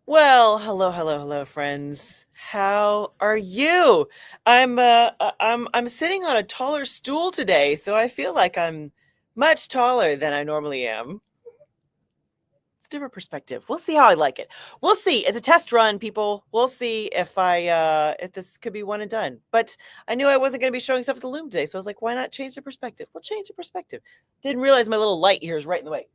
Well, hello, friends. How are you? I'm sitting on a taller stool today, so I feel like I'm much taller than I normally am. It's a different perspective. We'll see how I like it. We'll see. It's a test run, people. We'll see if this could be one and done. But I knew I wasn't going to be showing stuff at the Loom today, so I was like, why not change the perspective? We'll change the perspective. Didn't realize my little light here is right in the way.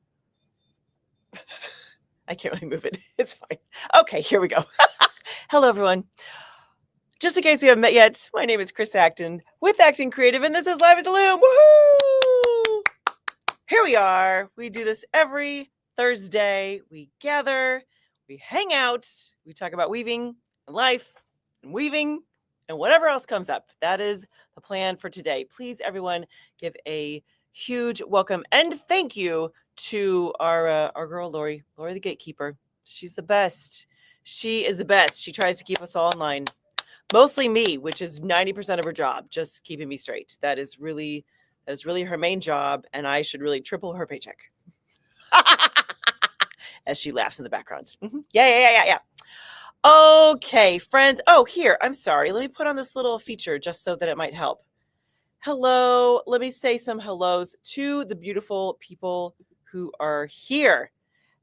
I can't really move it. It's fine. Okay, here we go. Hello, everyone. Just in case we haven't met yet, my name is Chris Acton with Acting Creative, and this is Live at the Loom. Woohoo! Here we are. We do this every Thursday. We gather, we hang out, we talk about weaving and life and weaving and whatever else comes up. That is the plan for today. Please, everyone, give a huge welcome and thank you to our girl Lori the gatekeeper. She's the best. She is the best. She tries to keep us all in line. Mostly me, which is 90% of her job, just keeping me straight. That is really her main job, and I should really triple her paycheck. As she laughs in the background. Yeah. Okay, friends. Oh, here, I'm sorry. Let me put on this little feature just so that it might help. Hello. Let me say some hellos to the beautiful people who are here.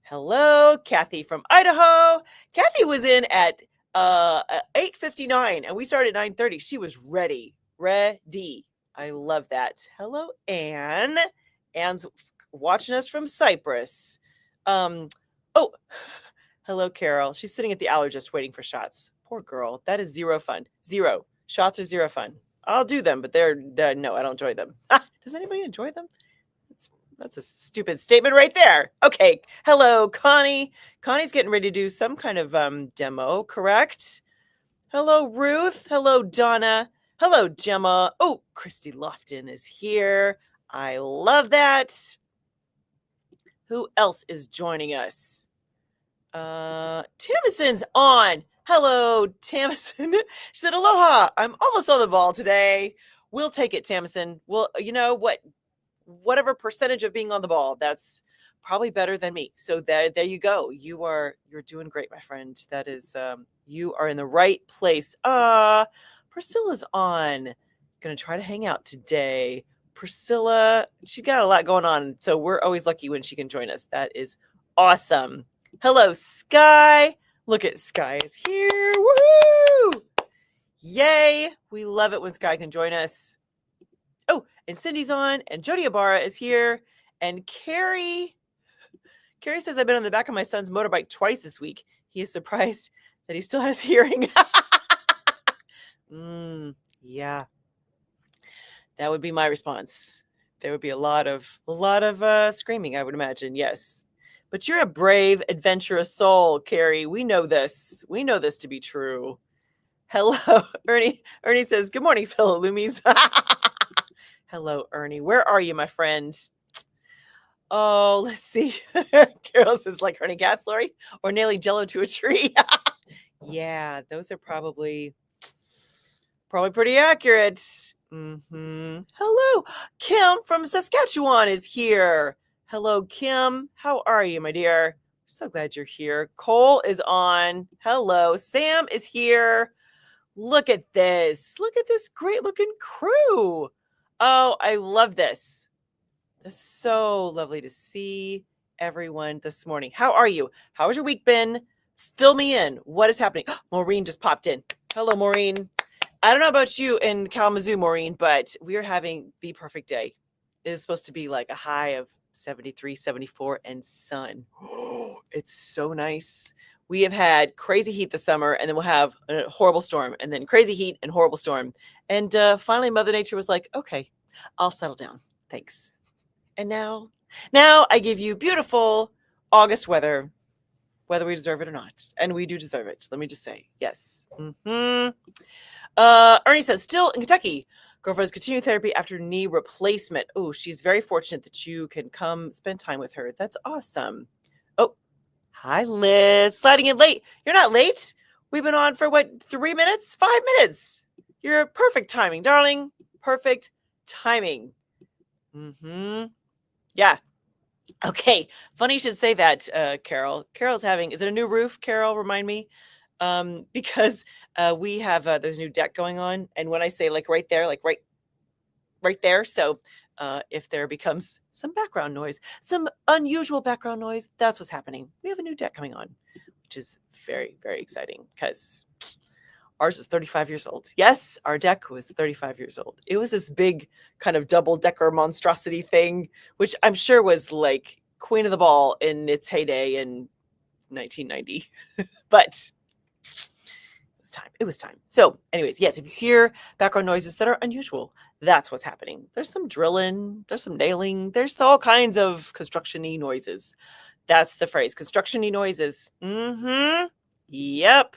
Hello, Kathy from Idaho. Kathy was in at 8:59 and we started at 9:30. She was ready. I love that. Hello, Anne. Anne's watching us from Cyprus. Oh, hello, Carol. She's sitting at the allergist waiting for shots. Poor girl. That is zero fun. Zero. Shots are zero fun. I'll do them, but they're no, I don't enjoy them. Does anybody enjoy them? That's a stupid statement right there. Okay. Hello, Connie. Connie's getting ready to do some kind of demo, correct? Hello, Ruth. Hello, Donna. Hello, Gemma. Oh, Christy Lofton is here. I love that. Who else is joining us? Tamison's on. Hello, Tamison. She said, aloha. I'm almost on the ball today. We'll take it, Tamison. Well, you know what? Whatever percentage of being on the ball, that's probably better than me. So there you go. You're doing great, my friend. That is, you are in the right place. Priscilla's on. Gonna try to hang out today. Priscilla, she's got a lot going on, so we're always lucky when she can join us. That is awesome. Hello, Sky. Look at Sky is here. Woohoo! Yay! We love it when Sky can join us. Oh, and Cindy's on, and Jody Ibarra is here, and Carrie says, I've been on the back of my son's motorbike twice this week. He is surprised that he still has hearing. Yeah. That would be my response. There would be a lot of screaming, I would imagine. Yes. But you're a brave, adventurous soul, Carrie. We know this. We know this to be true. Hello, Ernie. Ernie says, good morning, fellow Loomies. Hello, Ernie. Where are you, my friend? Oh, let's see. Carol says, like Ernie Katz, Lori, or nailing Jello to a tree. Yeah, those are probably pretty accurate. Hello, Kim from Saskatchewan is here. Hello, Kim. How are you, my dear? So glad you're here. Cole is on. Hello, Sam is here. Look at this. Look at this great looking crew. Oh, I love this. It's so lovely to see everyone this morning. How are you? How has your week been? Fill me in. What is happening? Maureen just popped in. Hello, Maureen. I don't know about you in Kalamazoo, Maureen, but we are having the perfect day. It is supposed to be like a high of 73, 74 and sun. It's so nice. We have had crazy heat this summer, and then we'll have a horrible storm, and then crazy heat and horrible storm. And finally, Mother Nature was like, okay, I'll settle down. Thanks. And now I give you beautiful August weather, whether we deserve it or not. And we do deserve it. Let me just say, yes. Ernie says, still in Kentucky. Girlfriend's continuing therapy after knee replacement. Oh, she's very fortunate that you can come spend time with her. That's awesome. Oh, hi, Liz. Sliding in late. You're not late. We've been on for, 3 minutes? 5 minutes. You're perfect timing, darling. Perfect timing. Yeah. Okay, funny you should say that, Carol. Carol's having is it a new roof, Carol? Remind me. Because we have there's a new deck going on, and when I say like right there, like right there, so if there becomes some background noise, some unusual background noise, that's what's happening. We have a new deck coming on, which is very, very exciting because ours is 35 years old. Yes, our deck was 35 years old. It was this big kind of double decker monstrosity thing, which I'm sure was like queen of the ball in its heyday in 1990. But it was time. It was time. So, anyways, yes, if you hear background noises that are unusual, that's what's happening. There's some drilling, there's some nailing, there's all kinds of construction-y noises. That's the phrase, construction-y noises. Yep.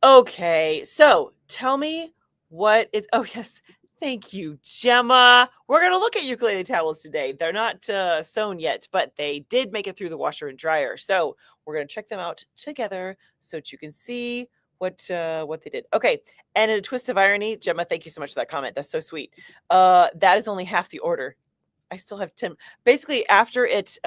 Okay, so tell me what is. Oh yes, thank you, Gemma. We're gonna look at ukulele towels today. They're not sewn yet, but they did make it through the washer and dryer. So we're gonna check them out together so that you can see what they did. Okay, and in a twist of irony, Gemma, thank you so much for that comment. That's so sweet. That is only half the order. I still have 10. Basically, after it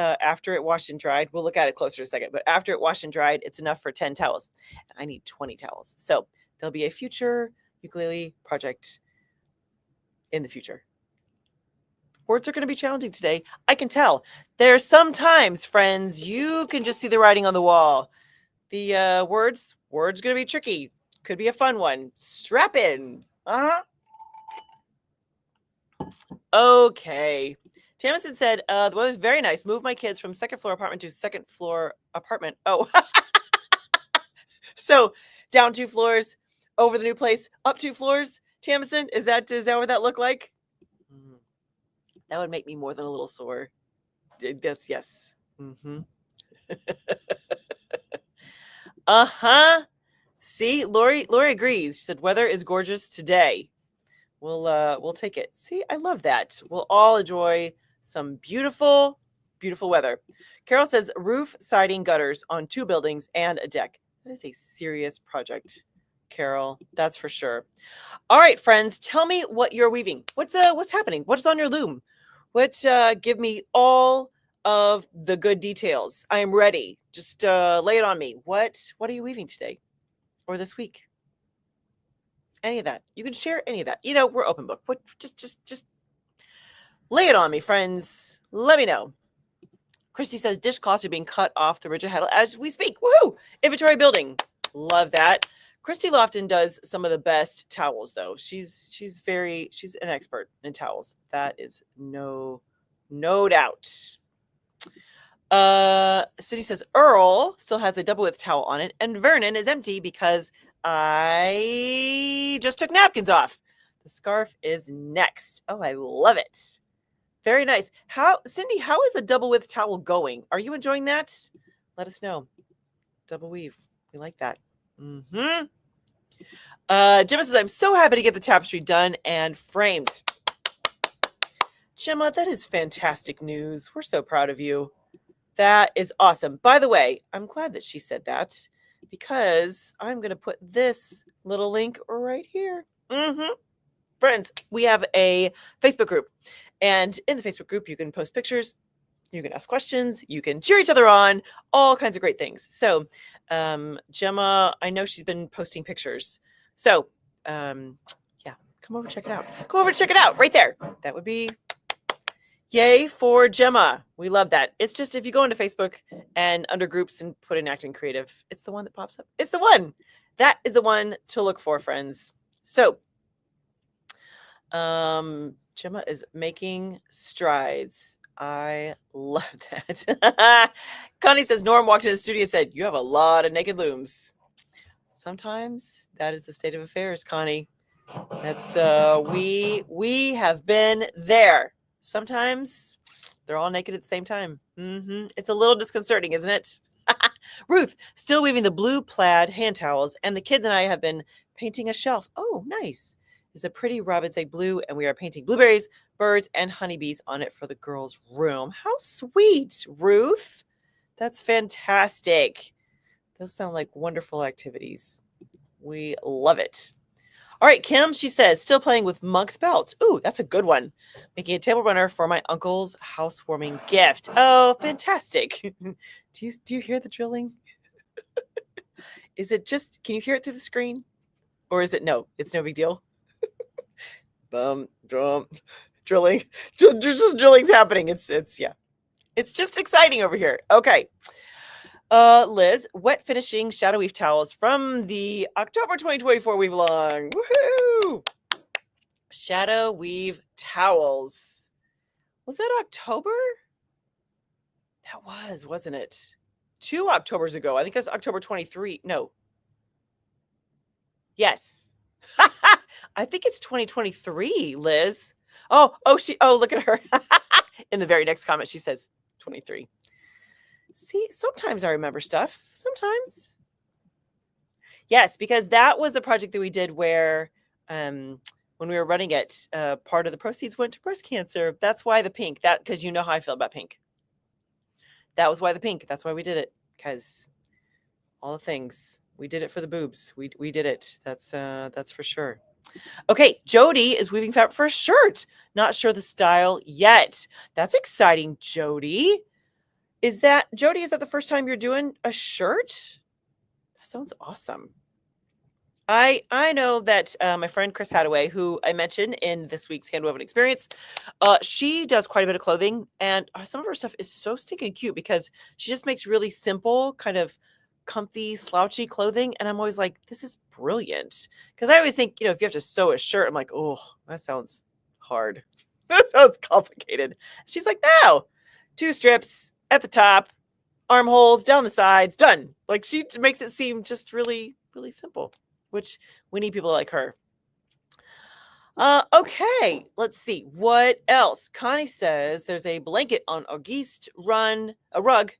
washed and dried, we'll look at it closer in a second. But after it washed and dried, it's enough for 10 towels. I need 20 towels. So there'll be a future ukulele project in the future. Words are going to be challenging today. I can tell. There's sometimes, friends, you can just see the writing on the wall. The words going to be tricky. Could be a fun one. Strap in. Okay. Tamison said, the weather's very nice. Moved my kids from second floor apartment to second floor apartment. Oh. So down 2 floors, over the new place, up 2 floors. Tamison, is that what that looked like? That would make me more than a little sore. Yes. See, Lori agrees. She said weather is gorgeous today. We'll take it. See, I love that. We'll all enjoy some beautiful, beautiful weather. Carol says roof, siding, gutters on 2 buildings and a deck. That is a serious project, Carol. That's for sure. All right, friends, tell me what you're weaving. What's happening? What's on your loom? Give me all of the good details. I am ready. Just lay it on me. What are you weaving today or this week? Any of that. You can share any of that. You know, we're open book. What just lay it on me, friends. Let me know. Christy says dishcloths are being cut off the rigid handle as we speak. Woohoo! Inventory building. Love that. Christy Lofton does some of the best towels, though. She's an expert in towels. That is no doubt. City says Earl still has a double width towel on it, and Vernon is empty because I just took napkins off. The scarf is next. Oh, I love it. Very nice. Cindy, how is the double width towel going? Are you enjoying that? Let us know. Double weave. We like that. Gemma says, I'm so happy to get the tapestry done and framed. Gemma, that is fantastic news. We're so proud of you. That is awesome. By the way, I'm glad that she said that because I'm going to put this little link right here. Friends, we have a Facebook group. And in the Facebook group, you can post pictures, you can ask questions, you can cheer each other on, all kinds of great things. So, Gemma, I know she's been posting pictures. So, yeah, come over, check it out. Go over and check it out right there. That would be yay for Gemma. We love that. It's just if you go into Facebook and under groups and put in acting creative, it's the one that pops up. It's the one. That is the one to look for, friends. So, Gemma is making strides. I love that. Connie says, Norm walked into the studio and said, you have a lot of naked looms. Sometimes that is the state of affairs, Connie. That's we have been there. Sometimes they're all naked at the same time. It's a little disconcerting, isn't it? Ruth, still weaving the blue plaid hand towels, and the kids and I have been painting a shelf. Oh, nice. It's a pretty robin's egg blue, and we are painting blueberries, birds, and honeybees on it for the girls' room. How sweet, Ruth. That's fantastic. Those sound like wonderful activities. We love it. All right, Kim, she says, still playing with Monk's Belt. Ooh, that's a good one. Making a table runner for my uncle's housewarming gift. Oh, fantastic. Do you hear the drilling? Is it just, can you hear it through the screen? Or is it no? It's no big deal. Drum, drilling. Just drilling's happening. It's yeah. It's just exciting over here. Okay. Liz, wet finishing shadow weave towels from the October 2024 weave along. Woohoo! Shadow weave towels. Was that October? That was, wasn't it? 2 Octobers ago. I think it was October 23. No. Yes. I think it's 2023, Liz. Oh, look at her. In the very next comment, she says 23. See, sometimes I remember stuff. Sometimes. Yes, because that was the project that we did where when we were running it, part of the proceeds went to breast cancer. That's why the pink. That because you know how I feel about pink. That was why the pink. That's why we did it. Because all the things. We did it for the boobs. We did it. That's for sure. Okay, Jody is weaving fabric for a shirt. Not sure the style yet. That's exciting, Jody. Is that the first time you're doing a shirt? That sounds awesome. I know that my friend Chris Hadaway, who I mentioned in this week's Handwoven Experience, she does quite a bit of clothing, and some of her stuff is so stinking cute because she just makes really simple, kind of comfy, slouchy clothing, and I'm always like, this is brilliant. Because I always think, if you have to sew a shirt, I'm like, oh, that sounds hard. That sounds complicated. She's like, no, 2 strips at the top, armholes down the sides, done. Like she makes it seem just really, really simple, which we need people like her. Okay, let's see what else. Connie says there's a blanket on Auguste, a rug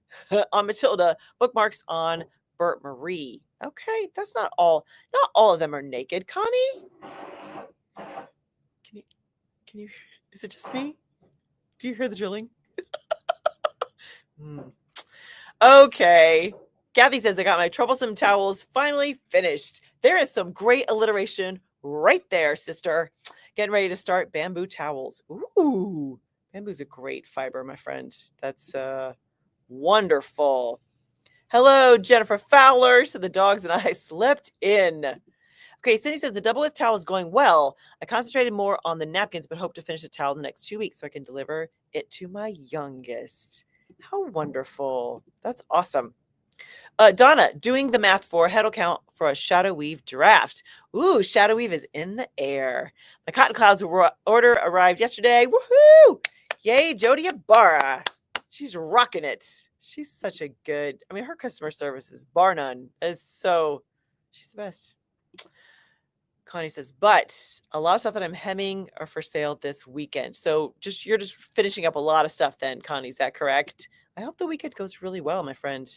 on Matilda, bookmarks on Bert Marie. Okay, that's not all. Not all of them are naked. Connie, can you? Is it just me? Do you hear the drilling? Okay. Kathy says I got my troublesome towels finally finished. There is some great alliteration right there, sister. Getting ready to start bamboo towels. Ooh, bamboo's a great fiber, my friend. That's wonderful. Hello, Jennifer Fowler. So the dogs and I slept in. Okay, Cindy says the double width towel is going well. I concentrated more on the napkins, but hope to finish the towel in the next 2 weeks so I can deliver it to my youngest. How wonderful. That's awesome. Donna, doing the math for head count for a shadow weave draft. Ooh, shadow weave is in the air. My cotton clouds order arrived yesterday. Woohoo! Yay, Jody Ibarra. She's rocking it. She's such a good, her customer service is bar none. She's the best. Connie says, but a lot of stuff that I'm hemming are for sale this weekend. So you're just finishing up a lot of stuff then, Connie. Is that correct? I hope the weekend goes really well, my friend.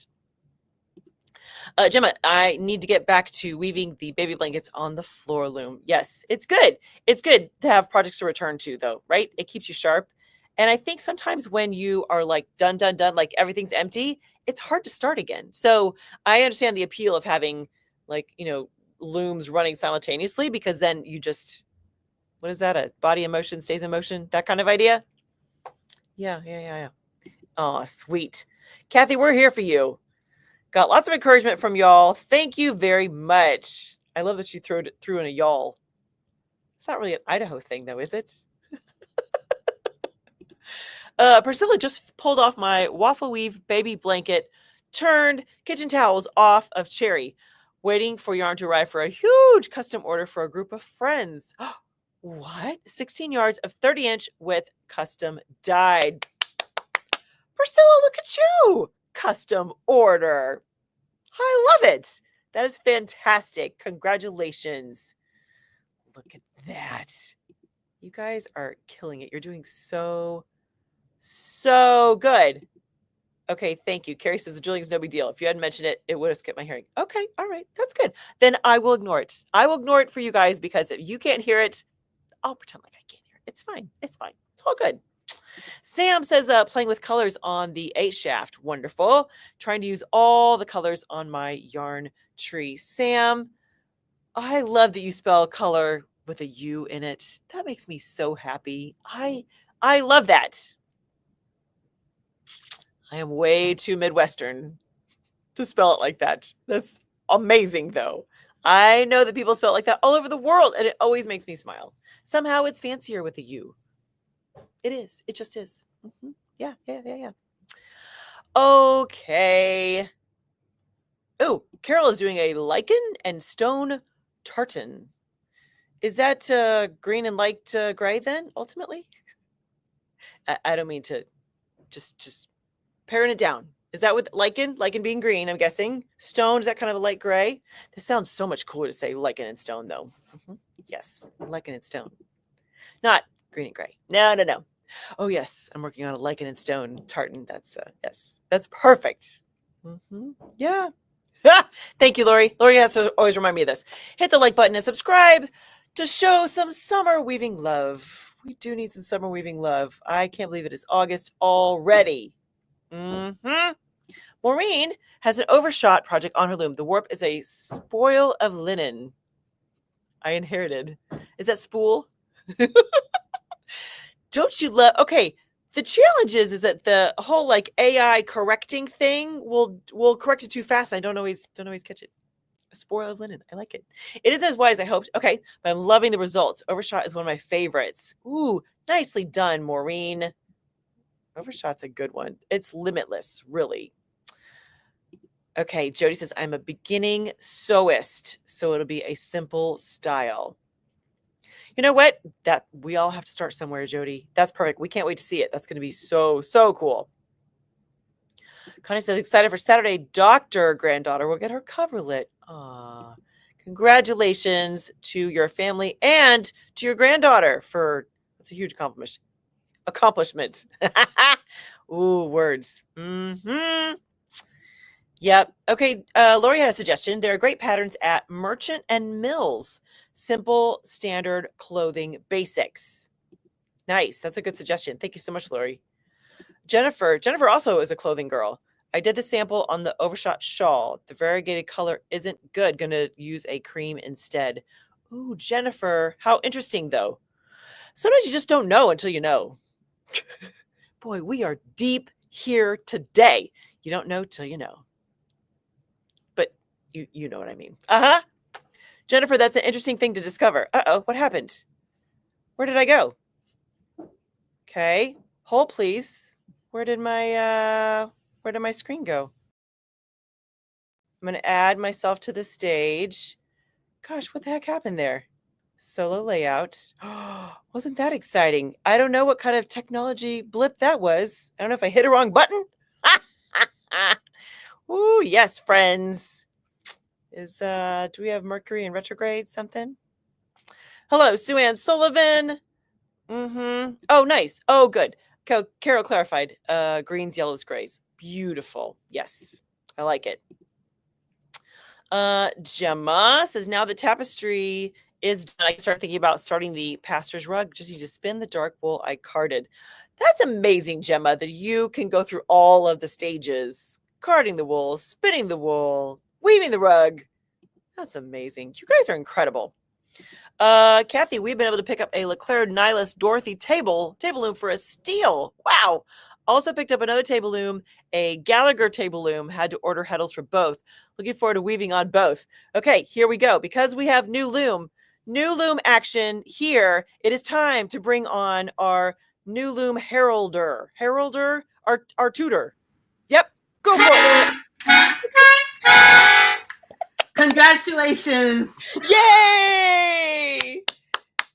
Gemma, I need to get back to weaving the baby blankets on the floor loom. Yes, it's good. It's good to have projects to return to, though, right? It keeps you sharp. And I think sometimes when you are like done, like everything's empty, it's hard to start again. So I understand the appeal of having looms running simultaneously, because then you just, what is that? A body in motion stays in motion, that kind of idea. Yeah. Oh, sweet. Kathy, we're here for you. Got lots of encouragement from y'all. Thank you very much. I love that she threw in a y'all. It's not really an Idaho thing though, is it? Priscilla just pulled off my waffle weave baby blanket, turned kitchen towels off of Cherry, waiting for yarn to arrive for a huge custom order for a group of friends. What? 16 yards of 30-inch with custom dyed. Priscilla, look at you. Custom order. I love it. That is fantastic. Congratulations. Look at that. You guys are killing it. You're doing so good. Okay, thank you. Carrie says the drilling is no big deal. If you hadn't mentioned it, it would have skipped my hearing. Okay, all right. That's good. Then I will ignore it. I will ignore it for you guys, because if you can't hear it, I'll pretend like I can't hear it. It's fine. It's fine. It's all good. Sam says playing with colors on the 8 shaft. Wonderful. Trying to use all the colors on my yarn tree. Sam, I love that you spell color with a U in it. That makes me so happy. I love that. I am way too Midwestern to spell it like that. That's amazing, though. I know that people spell it like that all over the world, and it always makes me smile. Somehow it's fancier with a U. It is. It just is. Yeah, yeah, yeah, yeah. Okay. Oh, Carol is doing a lichen and stone tartan. Is that green and light gray then, ultimately? I don't mean to just paring it down. Is that what lichen? Lichen being green, I'm guessing. Stone, is that kind of a light gray? This sounds so much cooler to say lichen and stone, though. Yes, lichen and stone. Not green and gray. No, no, no. Oh, yes, I'm working on a lichen and stone tartan. Yes, that's perfect. Yeah. Thank you, Lori. Lori has to always remind me of this. Hit the like button and subscribe to show some summer weaving love. We do need some summer weaving love. I can't believe it is August already. Maureen has an overshot project on her loom. The warp is a spoil of linen I inherited. Is that spool? Don't you love? Okay, the challenge is that the whole like AI correcting thing will correct it too fast. I don't always catch it. A spoil of linen. I like it. It is as wide as I hoped. Okay, but I'm loving the results. Overshot is one of my favorites. Ooh, nicely done, Maureen. Overshot's a good one. It's limitless, really. Okay, Jody says, I'm a beginning sewist, so it'll be a simple style. You know what? That we all have to start somewhere, Jody. That's perfect. We can't wait to see it. That's going to be so cool. Connie says, excited for Saturday. Doctor granddaughter will get her cover lit. Aw. Congratulations to your family and to your granddaughter for that's a huge accomplishment. Ooh, words. Yep. Okay. Lori had a suggestion. There are great patterns at Merchant and Mills. Simple, standard clothing basics. Nice. That's a good suggestion. Thank you so much, Lori. Jennifer also is a clothing girl. I did the sample on the overshot shawl. The variegated color isn't good. Going to use a cream instead. Ooh, Jennifer. How interesting, though. Sometimes you just don't know until you know. Boy, we are deep here today. You don't know till you know. But you know what I mean. Uh-huh. Jennifer, that's an interesting thing to discover. Uh-oh, what happened? Where did I go? Okay. Hold, please. Where did my screen go? I'm going to add myself to the stage. Gosh, what the heck happened there? Solo layout. Wasn't that exciting? I don't know what kind of technology blip that was. I don't know if I hit a wrong button. Ooh, yes, friends. Do we have Mercury in retrograde something? Hello, Sue Ann Sullivan. Oh, nice. Oh, good. Carol clarified. Greens, yellows, grays. Beautiful. Yes, I like it. Gemma says, now the tapestry is done. I can start thinking about starting the pastor's rug. Just need to spin the dark wool I carded. That's amazing, Gemma, that you can go through all of the stages. Carding the wool, spinning the wool, weaving the rug. That's amazing. You guys are incredible. Kathy, we've been able to pick up a Leclerc Nihilus Dorothy table loom for a steal. Wow. Also picked up another table loom, a Gallagher table loom. Had to order heddles for both. Looking forward to weaving on both. Okay, here we go. Because we have new loom action here. It is time to bring on our new loom heralder. Our tutor. Yep, go for it. Congratulations. Yay!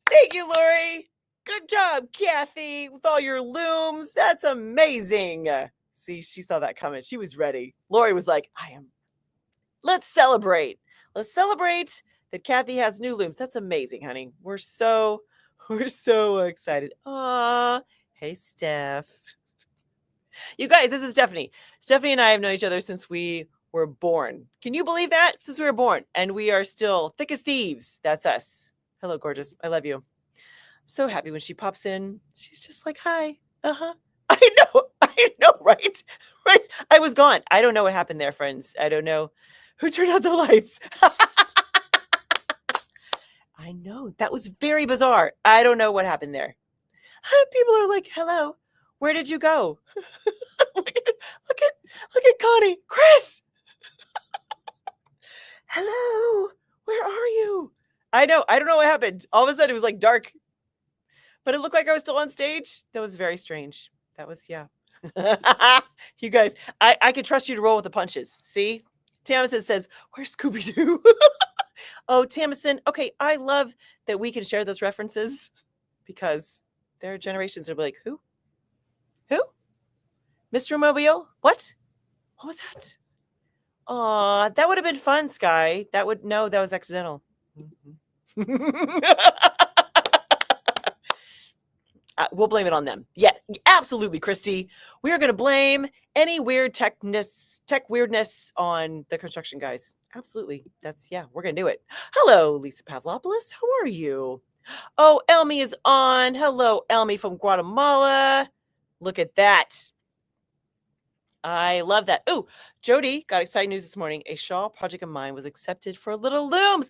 Thank you, Lori. Good job, Kathy, with all your looms. That's amazing. See, she saw that coming. She was ready. Lori was like, let's celebrate. Let's celebrate that Kathy has new looms. That's amazing, honey. We're so excited. Aw. Hey, Steph. You guys, this is Stephanie. Stephanie and I have known each other since we were born. Can you believe that? Since we were born. And we are still thick as thieves. That's us. Hello, gorgeous. I love you. I'm so happy when she pops in. She's just like, hi. Uh-huh. I know, right? Right. I was gone. I don't know what happened there, friends. I don't know who turned out the lights. I know. That was very bizarre. I don't know what happened there. People are like, hello, where did you go? look at Connie. Chris! Hello, where are you? I know. I don't know what happened. All of a sudden it was like dark, but it looked like I was still on stage. That was very strange. That was, yeah. You guys, I could trust you to roll with the punches. See? Tamison says, where's Scooby-Doo? Oh, Tamison. Okay, I love that we can share those references because there are generations that will be like, who? Who? Mr. Mobile? What? What was that? Aw, that would have been fun, Sky. That was accidental. We'll blame it on them. Yeah, absolutely, Christy. We are going to blame any weird tech weirdness on the construction guys. Absolutely. We're going to do it. Hello, Lisa Pavlopoulos. How are you? Oh, Elmi is on. Hello, Elmi from Guatemala. Look at that. I love that. Oh, Jody got exciting news this morning. A Shaw project of mine was accepted for Little Looms.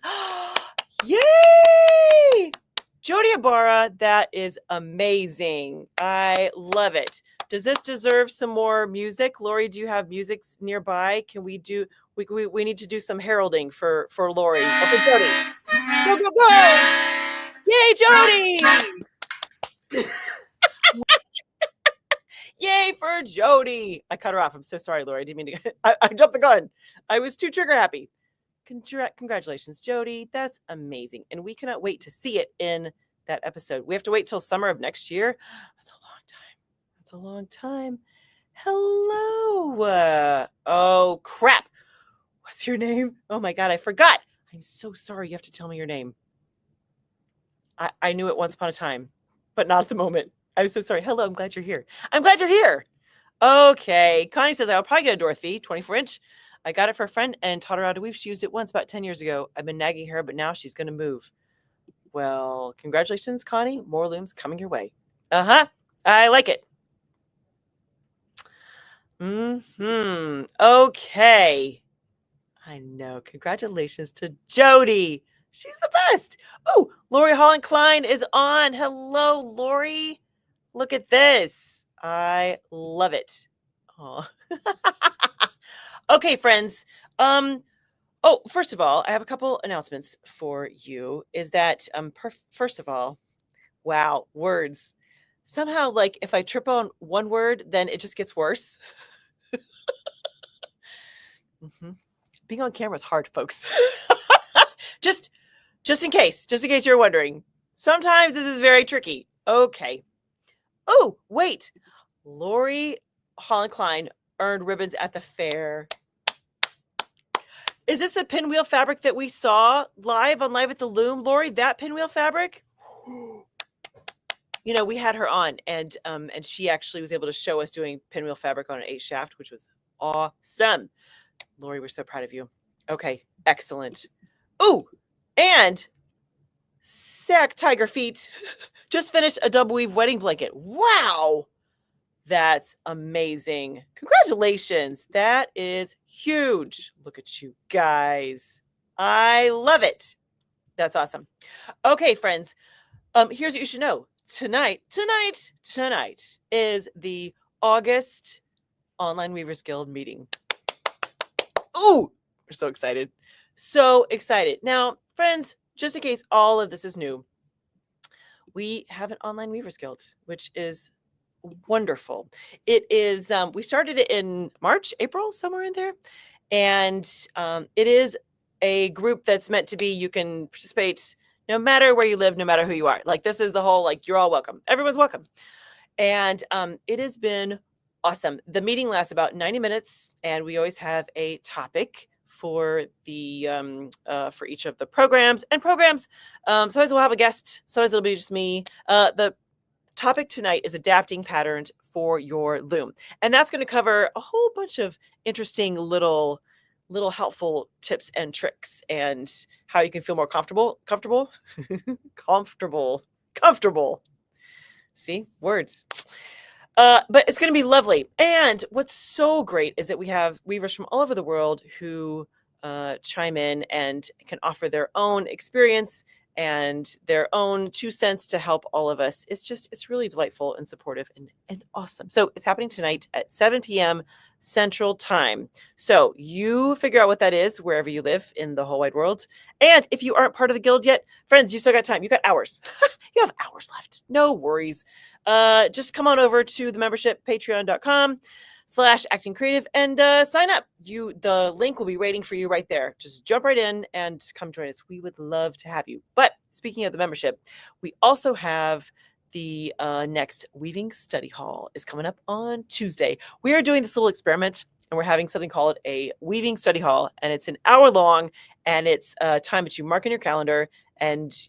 Yay! Jody Ibarra, that is amazing. I love it. Does this deserve some more music? Lori, do you have music nearby? Can we do, we need to do some heralding for Lori, or for Jody. Go, go, go! Yay, Jody! Yay for Jody. I cut her off. I'm so sorry, Lori. I didn't mean to. I jumped the gun. I was too trigger happy. Congratulations, Jody. That's amazing. And we cannot wait to see it in that episode. We have to wait till summer of next year. That's a long time. That's a long time. Hello. Oh, crap. What's your name? Oh, my God. I forgot. I'm so sorry. You have to tell me your name. I knew it once upon a time, but not at the moment. I'm so sorry. Hello. I'm glad you're here. I'm glad you're here. Okay. Connie says, I'll probably get a Dorothy 24-inch. I got it for a friend and taught her how to weave. She used it once about 10 years ago. I've been nagging her, but now she's going to move. Well, congratulations, Connie. More looms coming your way. Uh-huh. I like it. Okay. I know. Congratulations to Jody. She's the best. Oh, Lori Holland Klein is on. Hello, Lori. Look at this. I love it. Oh. Okay, friends. First of all, I have a couple announcements for you. Is that first of all, wow, words. Somehow, like if I trip on one word, then it just gets worse. Being on camera is hard, folks. just in case you're wondering. Sometimes this is very tricky. Okay. Oh, wait. Lori Holland Klein earned ribbons at the fair. Is this the pinwheel fabric that we saw live at the Loom, Lori? That pinwheel fabric? You know, we had her on, and she actually was able to show us doing pinwheel fabric on an 8 shaft, which was awesome. Lori, we're so proud of you. Okay, excellent. Ooh, and Sack Tiger Feet just finished a double weave wedding blanket. Wow, that's amazing. Congratulations. That is huge. Look at you guys. I love it. That's awesome. Okay, friends. Here's what you should know. Tonight is the August Online Weavers Guild meeting. Ooh, we're so excited. So excited. Now, friends, just in case all of this is new, we have an Online Weavers Guild, which is wonderful. It is, we started it in March, April, somewhere in there. And it is a group that's meant to be, you can participate no matter where you live, no matter who you are. Like this is the whole, like, you're all welcome. Everyone's welcome. And it has been awesome. The meeting lasts about 90 minutes and we always have a topic for the for each of the programs. Sometimes we'll have a guest, sometimes it'll be just me. The topic tonight is adapting patterns for your loom. And that's going to cover a whole bunch of interesting little helpful tips and tricks and how you can feel more comfortable. See, words. But it's going to be lovely. And what's so great is that we have weavers from all over the world who chime in and can offer their own experience and their own 2 cents to help all of us. It's really delightful and supportive and awesome. So it's happening tonight at 7 p.m. Central Time. So you figure out what that is wherever you live in the whole wide world. And if you aren't part of the guild yet, friends, you still got time. You got hours. You have hours left. No worries. Just come on over to the membership, patreon.com/acting creative, and sign up. The link will be waiting for you right there. Just jump right in and come join us. We would love to have you. But speaking of the membership, we also have the next weaving study hall is coming up on Tuesday. We are doing this little experiment, and we're having something called a weaving study hall, and it's an hour long, and it's time that you mark in your calendar, and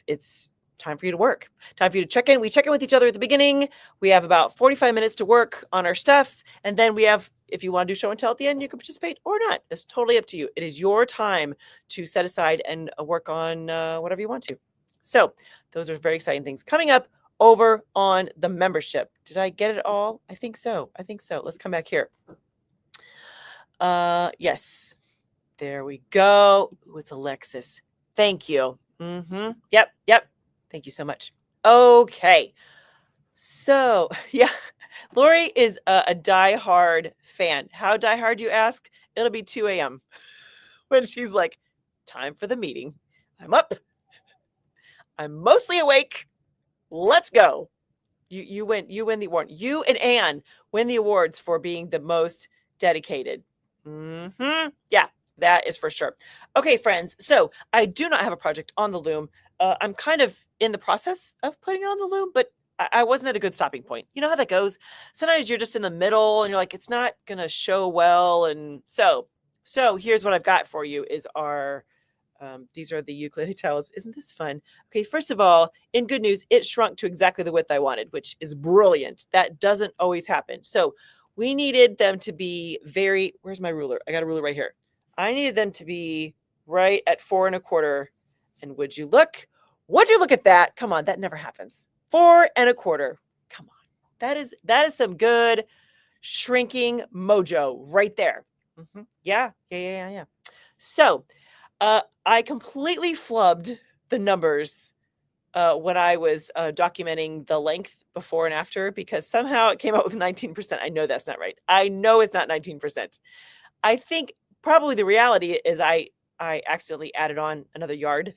it's time for you to work. Time for you to check in. We check in with each other at the beginning. We have about 45 minutes to work on our stuff. And then we have, if you want to do show and tell at the end, you can participate or not. It's totally up to you. It is your time to set aside and work on whatever you want to. So those are very exciting things coming up over on the membership. Did I get it all? I think so. Let's come back here. Yes. There we go. Ooh, it's Alexis. Thank you. Yep. Thank you so much. Okay. So, yeah, Lori is a diehard fan. How diehard, you ask? It'll be 2 a.m. when she's like, time for the meeting. I'm up. I'm mostly awake. Let's go. You win the award. You and Anne win the awards for being the most dedicated. Yeah, that is for sure. Okay, friends. So I do not have a project on the loom. I'm kind of in the process of putting it on the loom, but I wasn't at a good stopping point. You know how that goes? Sometimes you're just in the middle and you're like, it's not going to show well. And so here's what I've got for you is these are the ukulele towels. Isn't this fun? Okay, first of all, in good news, it shrunk to exactly the width I wanted, which is brilliant. That doesn't always happen. So we needed them to be where's my ruler? I got a ruler right here. I needed them to be right at 4 1/4. And would you look at that? Come on, that never happens. 4 1/4. Come on. That is some good shrinking mojo right there. Yeah. So I completely flubbed the numbers when I was documenting the length before and after, because somehow it came out with 19%. I know that's not right. I know it's not 19%. I think probably the reality is I accidentally added on another yard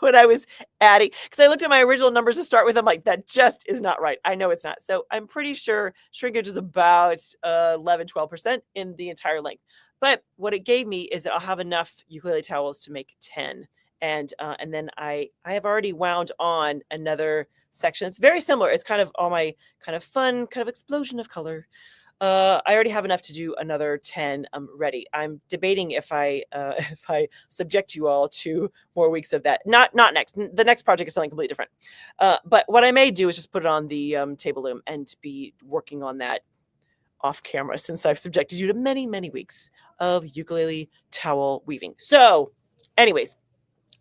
when I was adding, because I looked at my original numbers to start with. I'm like, that just is not right. I know it's not. So I'm pretty sure shrinkage is about 11-12% in the entire length. But what it gave me is that I'll have enough ukulele towels to make 10. And then I have already wound on another section. It's very similar. It's kind of all my kind of fun, kind of explosion of color. I already have enough to do another 10 ready. I'm debating if I subject you all to more weeks of that. Not next. The next project is something completely different. But what I may do is just put it on the table loom and be working on that off camera, since I've subjected you to many, many weeks of ukulele towel weaving. So anyways,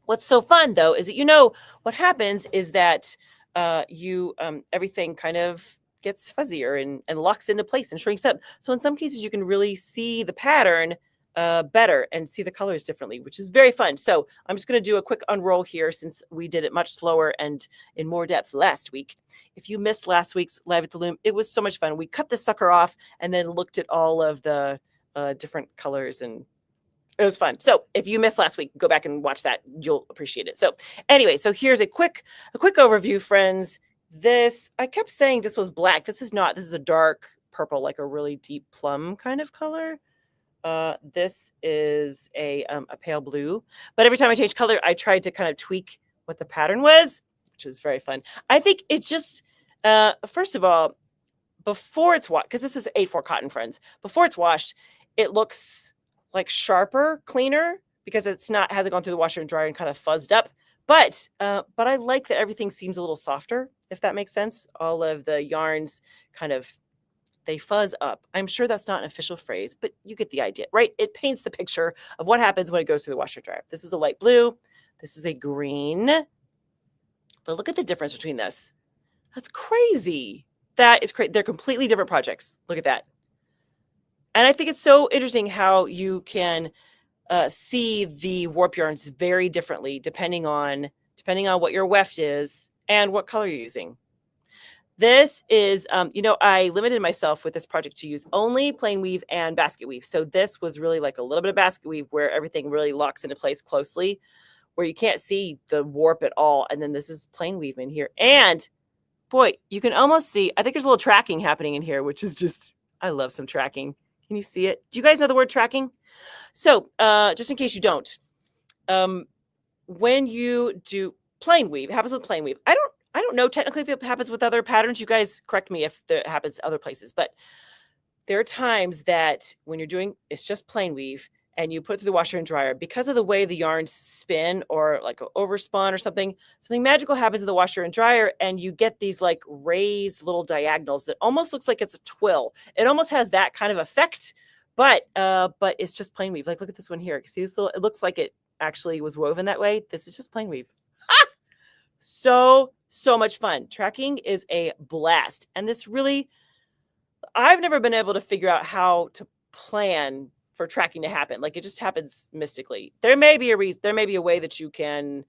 what's so fun though is that what happens is that everything kind of gets fuzzier and locks into place and shrinks up. So in some cases you can really see the pattern better and see the colors differently, which is very fun. So I'm just going to do a quick unroll here, since we did it much slower and in more depth last week. If you missed last week's Live at the Loom, it was so much fun. We cut this sucker off and then looked at all of the different colors, and it was fun. So if you missed last week, go back and watch that. You'll appreciate it. So anyway, so here's a quick overview, friends. I kept saying this was black. This is not. This is a dark purple, like a really deep plum kind of color. This is a pale blue. But every time I changed color, I tried to kind of tweak what the pattern was, which was very fun. I think it just, first of all, before it's washed, because this is 8/4 cotton, friends. Before it's washed, it looks like sharper, cleaner, because hasn't gone through the washer and dryer and kind of fuzzed up. But I like that everything seems a little softer, if that makes sense. All of the yarns kind of, they fuzz up. I'm sure that's not an official phrase, but you get the idea, right? It paints the picture of what happens when it goes through the washer dryer. This is a light blue. This is a green. But look at the difference between this. That's crazy. That is crazy. They're completely different projects. Look at that. And I think it's so interesting how you can see the warp yarns very differently depending on what your weft is and what color you're using. This is, I limited myself with this project to use only plain weave and basket weave. So this was really like a little bit of basket weave where everything really locks into place closely, where you can't see the warp at all. And then this is plain weave in here. And boy, you can almost see, I think there's a little tracking happening in here, which is just, I love some tracking. Can you see it? Do you guys know the word tracking? So just in case you don't, when you do plain weave, it happens with plain weave. I don't know technically if it happens with other patterns. You guys correct me if it happens other places, but there are times that when you're doing, it's just plain weave and you put it through the washer and dryer, because of the way the yarns spin or like overspun or something magical happens in the washer and dryer, and you get these like raised little diagonals that almost looks like it's a twill. It almost has that kind of effect, but it's just plain weave. Like, look at this one here. See this little, it looks like it actually was woven that way. This is just plain weave. So much fun. Tracking is a blast. And this really, I've never been able to figure out how to plan for tracking to happen. Like, it just happens mystically. There may be a reason, there may be a way that you can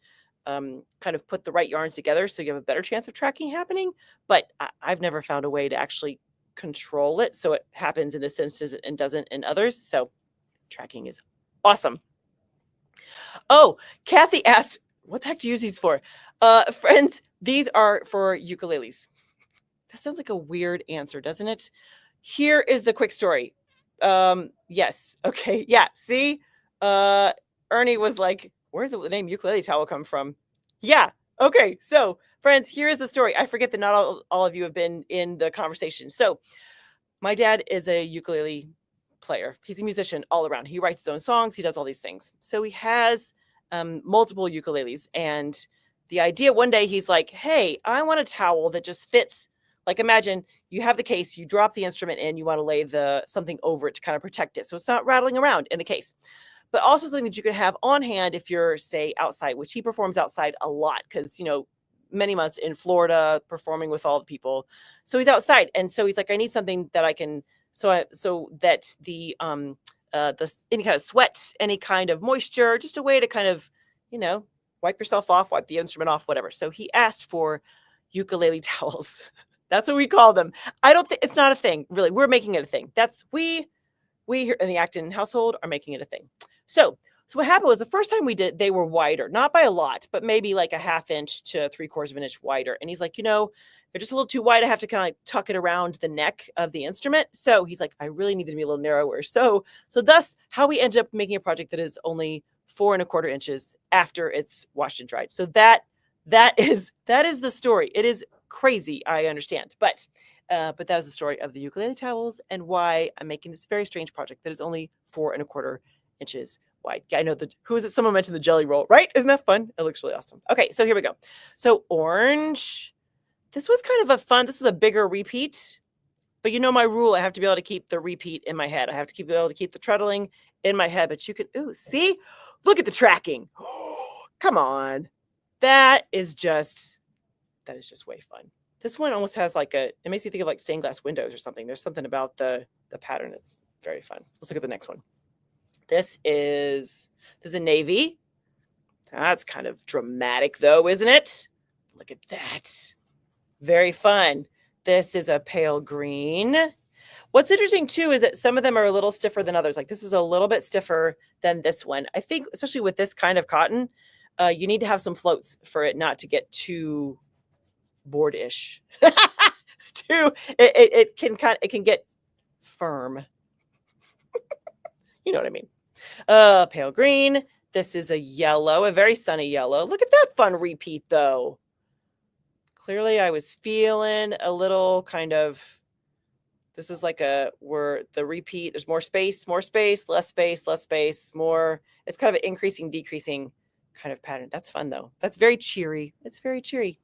kind of put the right yarns together so you have a better chance of tracking happening, but I've never found a way to actually control it so it happens in this instance and doesn't in others. So tracking is awesome. Oh, Kathy asked, what the heck do you use these for? Friends, these are for ukuleles. That sounds like a weird answer, doesn't it? Here is the quick story. Yes. Okay. Yeah. See, Ernie was like, where did the name ukulele towel come from? Yeah. Okay. So friends, here is the story. I forget that not all of you have been in the conversation. So my dad is a ukulele player. He's a musician all around. He writes his own songs. He does all these things. So he has multiple ukuleles. And the idea one day, he's like, hey, I want a towel that just fits. Like, imagine you have the case, you drop the instrument in, you want to lay something over it to kind of protect it so it's not rattling around in the case. But also something that you can have on hand if you're, say, outside, which he performs outside a lot because, many months in Florida performing with all the people. So he's outside. And so he's like, I need something that I can, so that the any kind of sweat, any kind of moisture, just a way to kind of, wipe yourself off, wipe the instrument off, whatever. So he asked for ukulele towels. That's what we call them. I don't think it's not a thing, really. We're making it a thing. We here in the Acton household are making it a thing. So what happened was the first time we did, they were wider, not by a lot, but maybe like a 1/2 inch to 3/4 of an inch wider. And he's like, they're just a little too wide. I have to kind of tuck it around the neck of the instrument. So he's like, I really need them to be a little narrower. So thus how we ended up making a project that is only 4 1/4 inches after it's washed and dried. So that is the story. It is crazy, I understand, but that is the story of the ukulele towels and why I'm making this very strange project that is only 4 1/4 inches wide. Yeah, I know who is it? Someone mentioned the jelly roll, right? Isn't that fun? It looks really awesome. Okay, so here we go. So orange. This was kind of this was a bigger repeat, but my rule, I have to be able to keep the repeat in my head. I have to be able to keep the treadling in my head, but you can, see? Look at the tracking. Come on. That is just way fun. This one almost has it makes you think of like stained glass windows or something. There's something about the pattern. It's very fun. Let's look at the next one. This is a navy. That's kind of dramatic though, isn't it? Look at that. Very fun. This is a pale green. What's interesting too is that some of them are a little stiffer than others. Like this is a little bit stiffer than this one. I think especially with this kind of cotton, you need to have some floats for it not to get too board-ish. It can get firm. You know what I mean? Pale green. This is a yellow, a very sunny yellow. Look at that fun repeat though. Clearly I was feeling a little kind of, this is like where the repeat, there's more space, less space, more. It's kind of an increasing, decreasing kind of pattern. That's fun though. That's very cheery. It's very cheery.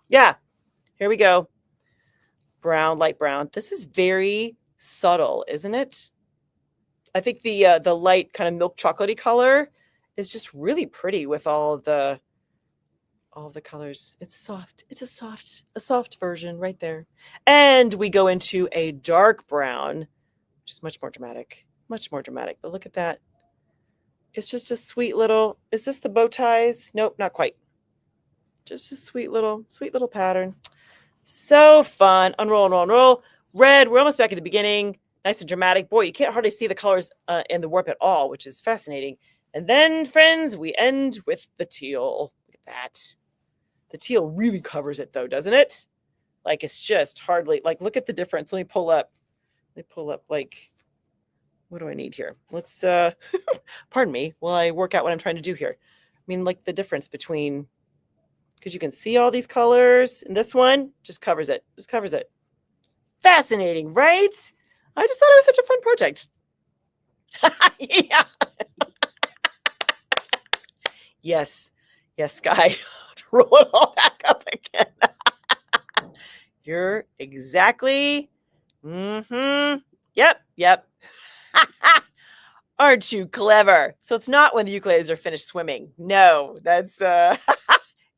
Yeah. Here we go. Brown, light brown. This is very subtle, isn't it? I think the light kind of milk chocolatey color is just really pretty with all the colors. It's soft. It's a soft version right there. And we go into a dark brown, which is much more dramatic. But look at that. It's just a sweet little, is this the bow ties? Nope, not quite. Just a sweet little pattern. So fun. Unroll, unroll, unroll. Red, we're almost back at the beginning. Nice and dramatic. Boy, you can't hardly see the colors in the warp at all, which is fascinating. And then, friends, we end with the teal. Look at that. The teal really covers it, though, doesn't it? Like, it's just hardly, like, look at the difference. Let me pull up, like, what do I need here? Let's, pardon me, while I work out what I'm trying to do here. I mean, like, the difference between, because you can see all these colors, and this one just covers it, Fascinating, right? I just thought it was such a fun project. Yeah. Yes, Sky. Roll it all back up again. You're exactly. Yep. Aren't you clever? So it's not when the ukuleles are finished swimming. No, that's it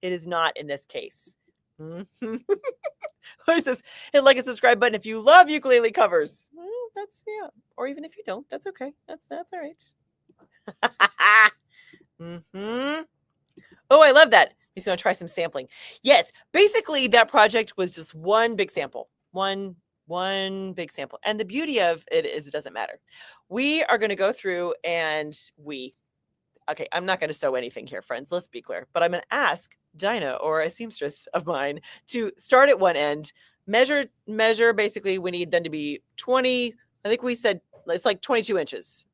is not in this case. What is this? Hit like and subscribe button if you love ukulele covers. Well, that's or even if you don't, that's okay. That's all right. Oh, I love that. He's going to try some sampling. Yes, basically that project was just one big sample. One big sample. And the beauty of it is it doesn't matter. We are going to go through and okay, I'm not going to sew anything here, friends. Let's be clear. But I'm going to ask Dinah or a seamstress of mine to start at one end, measure. Basically, we need them to be 20. I think we said it's like 22 inches.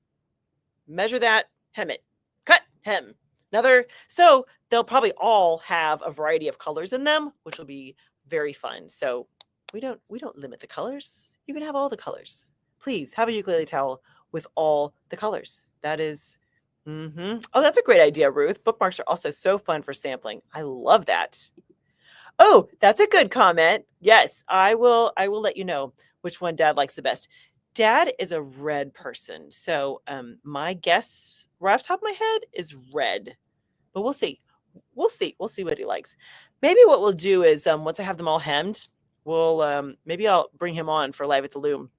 Measure that, hem it, cut, hem. Another. So they'll probably all have a variety of colors in them, which will be very fun. So we don't limit the colors. You can have all the colors. Please have a ukulele towel with all the colors. That is. Oh, that's a great idea, Ruth. Bookmarks are also so fun for sampling. I love that. Oh, that's a good comment. Yes, I will let you know which one Dad likes the best. Dad is a red person. So my guess right off the top of my head is red. But we'll see. We'll see what he likes. Maybe what we'll do is once I have them all hemmed, we'll maybe I'll bring him on for Live at the Loom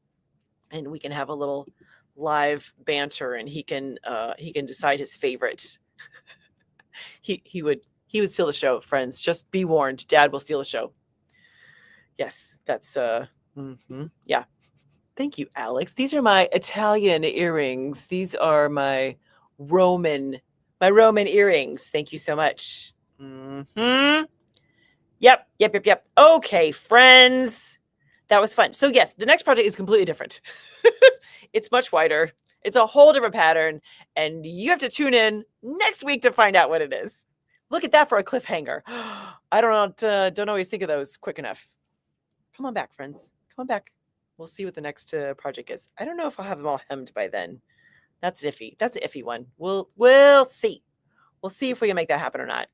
and we can have a little live banter and he can decide his favorite. he would steal the show, friends. Just be warned, Dad will steal the show. Yes, that's yeah. Thank you, Alex. These are my Italian earrings. These are my Roman earrings. Thank you so much. Yep. Okay, friends. That was fun. So yes, the next project is completely different. It's much wider. It's a whole different pattern. And you have to tune in next week to find out what it is. Look at that for a cliffhanger. I don't always think of those quick enough. Come on back, friends. Come on back. We'll see what the next project is. I don't know if I'll have them all hemmed by then. That's iffy. That's an iffy one. We'll see. We'll see if we can make that happen or not.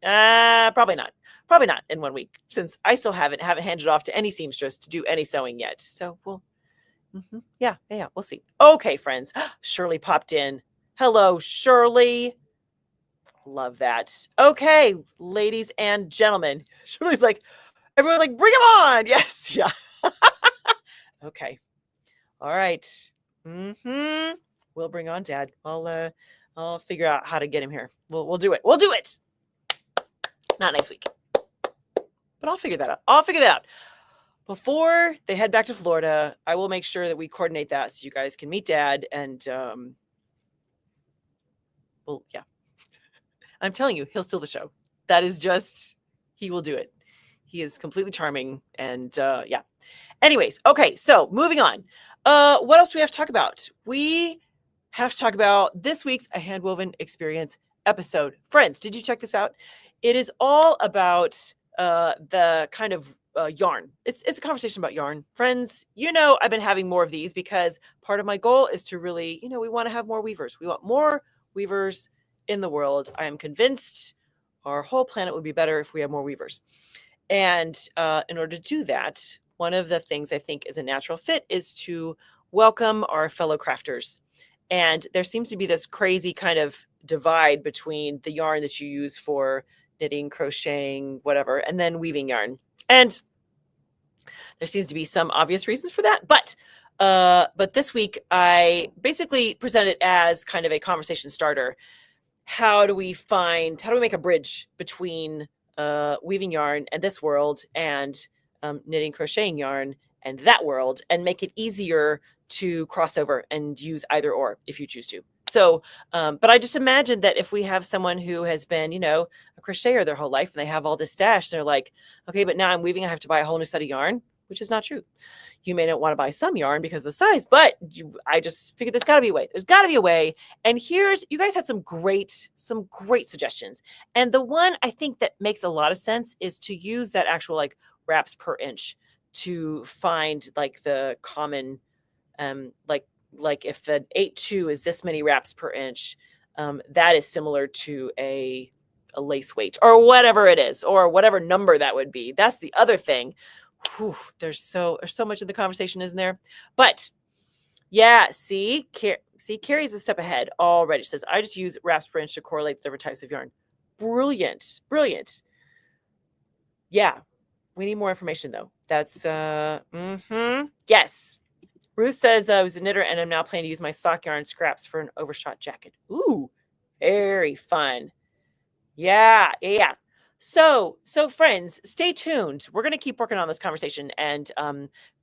Probably not. Probably not in 1 week, since I still haven't handed off to any seamstress to do any sewing yet. So we'll, yeah, we'll see. Okay, friends. Shirley popped in. Hello, Shirley. Love that. Okay, ladies and gentlemen. Shirley's like, everyone's like, bring him on. Yes, yeah. Okay. All right. We'll bring on Dad. I'll figure out how to get him here. We'll do it. We'll do it. Not next week, but I'll figure that out. Before they head back to Florida, I will make sure that we coordinate that so you guys can meet Dad. And well, yeah, I'm telling you, he'll steal the show. That is just, he will do it. He is completely charming. And yeah. Anyways, okay, so moving on. What else do we have to talk about? We have to talk about this week's A Handwoven Experience episode. Friends, did you check this out? It is all about the kind of yarn. It's a conversation about yarn. Friends, I've been having more of these because part of my goal is to really, we want to have more weavers. We want more weavers in the world. I am convinced our whole planet would be better if we had more weavers. And in order to do that, one of the things I think is a natural fit is to welcome our fellow crafters. And there seems to be this crazy kind of divide between the yarn that you use for knitting, crocheting, whatever, and then weaving yarn. And there seems to be some obvious reasons for that. But this week, I basically presented it as kind of a conversation starter. how do we make a bridge between weaving yarn and this world and knitting crocheting yarn and that world, and make it easier to cross over and use either or if you choose to. So, but I just imagine that if we have someone who has been, a crocheter their whole life and they have all this stash, they're like, okay, but now I'm weaving, I have to buy a whole new set of yarn, which is not true. You may not want to buy some yarn because of the size, but I just figured there's got to be a way. There's got to be a way. And you guys had some great suggestions. And the one I think that makes a lot of sense is to use that actual like wraps per inch to find like the common, like if an 8-2 is this many wraps per inch, that is similar to a lace weight or whatever it is, or whatever number that would be. That's the other thing. Whew, there's so much in the conversation, isn't there? But yeah, Carrie's a step ahead already. She says, I just use wraps per inch to correlate the different types of yarn. Brilliant. Yeah, we need more information though. That's yes. Ruth says, I was a knitter and I'm now planning to use my sock yarn scraps for an overshot jacket. Ooh, very fun. Yeah. So friends, stay tuned. We're going to keep working on this conversation and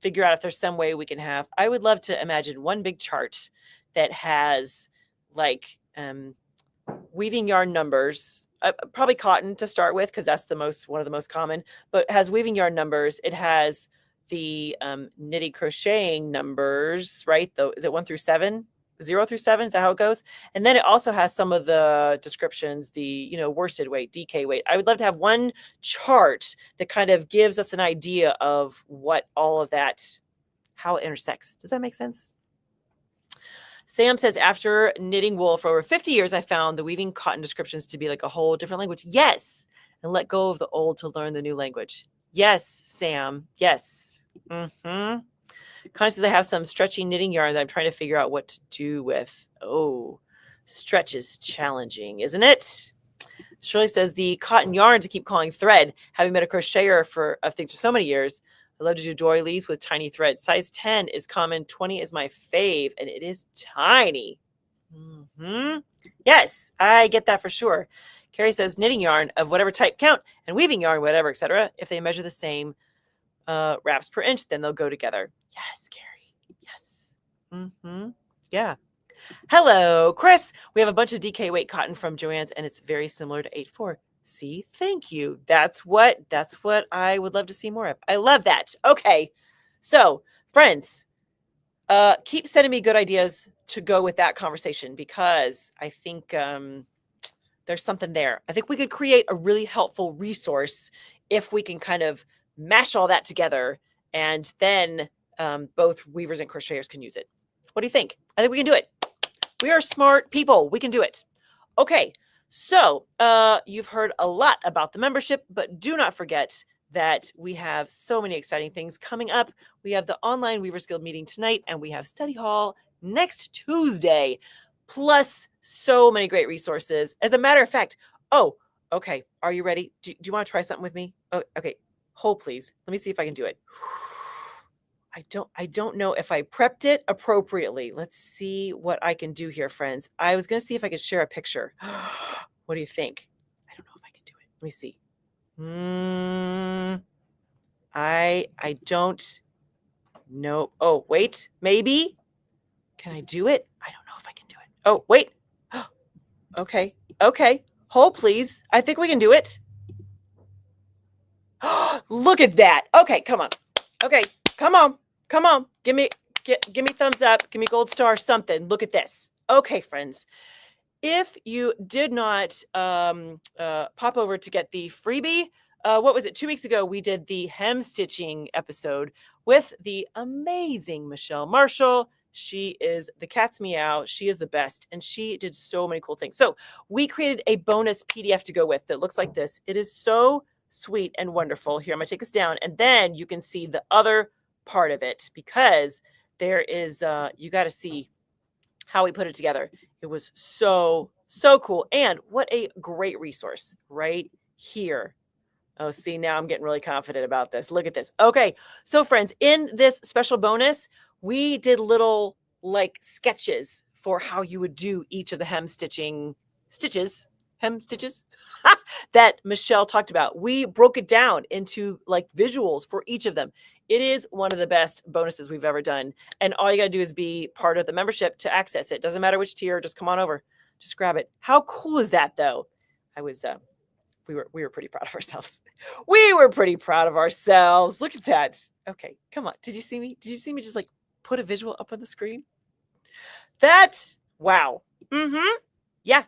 figure out if there's some way we can have. I would love to imagine one big chart that has like weaving yarn numbers, probably cotton to start with, because that's one of the most common, but has weaving yarn numbers. It has the knitting crocheting numbers, right? Though, is it 1 through 7? 0 through 7, is that how it goes? And then it also has some of the descriptions, the worsted weight, DK weight. I would love to have one chart that kind of gives us an idea of what all of that, how it intersects. Does that make sense? Sam says, after knitting wool for over 50 years, I found the weaving cotton descriptions to be like a whole different language. Yes. And let go of the old to learn the new language. Yes, Sam. Yes. Connie says, I have some stretchy knitting yarn that I'm trying to figure out what to do with. Oh, stretch is challenging, isn't it? Shirley says, the cotton yarns I keep calling thread. Having been a crocheter of things for so many years, I love to do doilies with tiny thread. Size 10 is common. 20 is my fave, and it is tiny. Yes, I get that for sure. Carrie says, knitting yarn of whatever type count, and weaving yarn, whatever, etc. If they measure the same wraps per inch, then they'll go together. Yes, Carrie. Yes. Yeah. Hello, Chris. We have a bunch of DK weight cotton from Joann's, and it's very similar to 8-4. See, thank you. That's what I would love to see more of. I love that. Okay. So, friends, keep sending me good ideas to go with that conversation, because I think there's something there. I think we could create a really helpful resource if we can kind of mash all that together, and then both weavers and crocheters can use it. What do you think? I think we can do it. We are smart people. We can do it. Okay. So you've heard a lot about the membership, but do not forget that we have so many exciting things coming up. We have the online Weavers Guild meeting tonight, and we have study hall next Tuesday, plus so many great resources. As a matter of fact, okay. Are you ready? Do you want to try something with me? Oh, okay. Hold, please. Let me see if I can do it. I don't know if I prepped it appropriately. Let's see what I can do here, friends. I was going to see if I could share a picture. What do you think? I don't know if I can do it. Let me see. I don't know. Oh, wait. Maybe. Can I do it? I don't know if I can do it. Oh, wait. Okay. Hold, please. I think we can do it. Look at that. Okay, come on. Okay, come on. Give me thumbs up. Give me gold star, something. Look at this. Okay, friends. If you did not pop over to get the freebie, what was it? 2 weeks ago, we did the hem stitching episode with the amazing Michelle Marshall. She is the cat's meow. She is the best. And she did so many cool things. So we created a bonus PDF to go with that looks like this. It is so sweet and wonderful. Here, I'm going to take this down, and then you can see the other part of it, because there is, you got to see how we put it together. It was so cool. And what a great resource right here. Oh, see, now I'm getting really confident about this. Look at this. Okay. So friends, in this special bonus, we did little like sketches for how you would do each of the hem stitching stitches, hem stitches that Michelle talked about. We broke it down into like visuals for each of them. It is one of the best bonuses we've ever done. And all you got to do is be part of the membership to access it. Doesn't matter which tier, just come on over. Just grab it. How cool is that though? We were pretty proud of ourselves. We were pretty proud of ourselves. Look at that. Okay, come on. Did you see me? Did you see me just like put a visual up on the screen? Wow. Mm-hmm. Yeah.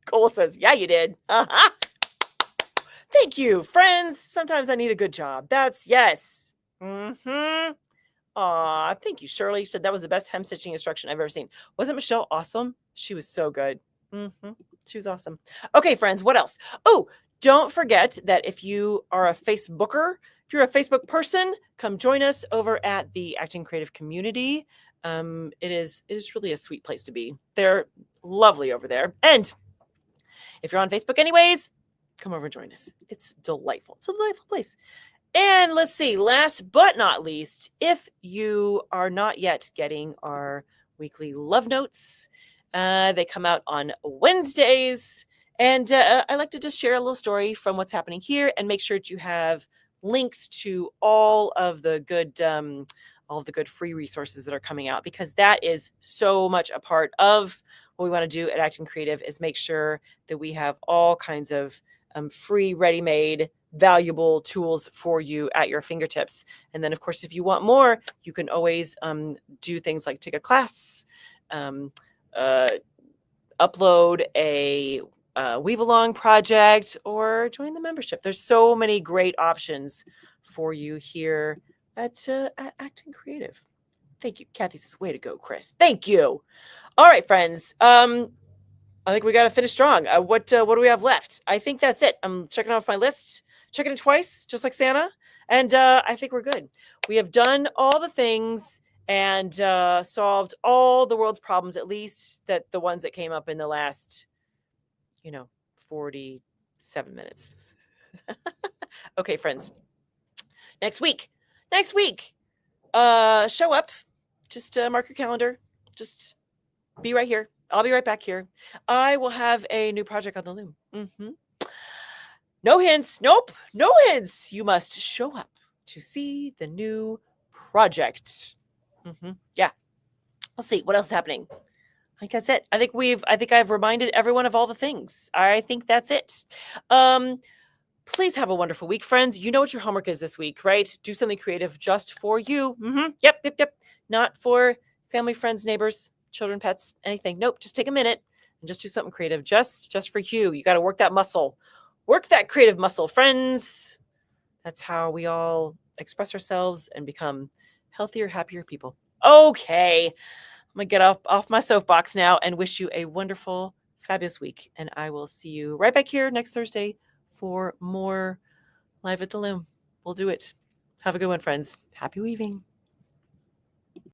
Cole says, yeah, you did. Uh-huh. Thank you, friends. Sometimes I need a good job. That's yes. Mm-hmm. Aw, thank you, Shirley. Said that was the best hem stitching instruction I've ever seen. Wasn't Michelle awesome? She was so good. Mm-hmm. She was awesome. Okay, friends, what else? Oh, don't forget that if you are a Facebooker, if you're a Facebook person, come join us over at the Acting Creative community. It is really a sweet place to be. They're lovely over there. And if you're on Facebook anyways, come over and join us. It's delightful. It's a delightful place. And let's see, last but not least, if you are not yet getting our weekly love notes, they come out on Wednesdays. And I like to just share a little story from what's happening here and make sure that you have links to all of the good free resources that are coming out, because that is so much a part of what we want to do at Acting Creative, is make sure that we have all kinds of free, ready-made, valuable tools for you at your fingertips. And then, of course, if you want more, you can always do things like take a class, upload a weave along project, or join the membership. There's so many great options for you here at Acting Creative. Thank you. Kathy says, way to go, Chris. Thank you. All right, friends. I think we got to finish strong. What do we have left? I think that's it. I'm checking off my list, checking it twice, just like Santa. And I think we're good. We have done all the things and solved all the world's problems, at least the ones that came up in the last, 47 minutes. Okay, friends. Next week, show up. Just mark your calendar. Just be right here. I'll be right back here. I will have a new project on the Loom. Mm-hmm. No hints. Nope. No hints. You must show up to see the new project. Mm-hmm. Yeah. Let's see what else is happening. I think that's it. I think I've reminded everyone of all the things. I think that's it. Please have a wonderful week, friends. You know what your homework is this week, right? Do something creative just for you. Mm-hmm. Yep. Not for family, friends, neighbors, children, pets, anything. Nope. Just take a minute and just do something creative just for you. You got to work that muscle. Work that creative muscle, friends. That's how we all express ourselves and become healthier, happier people. Okay. I'm going to get off my soapbox now and wish you a wonderful, fabulous week. And I will see you right back here next Thursday for more Live at the Loom. We'll do it. Have a good one, friends. Happy weaving.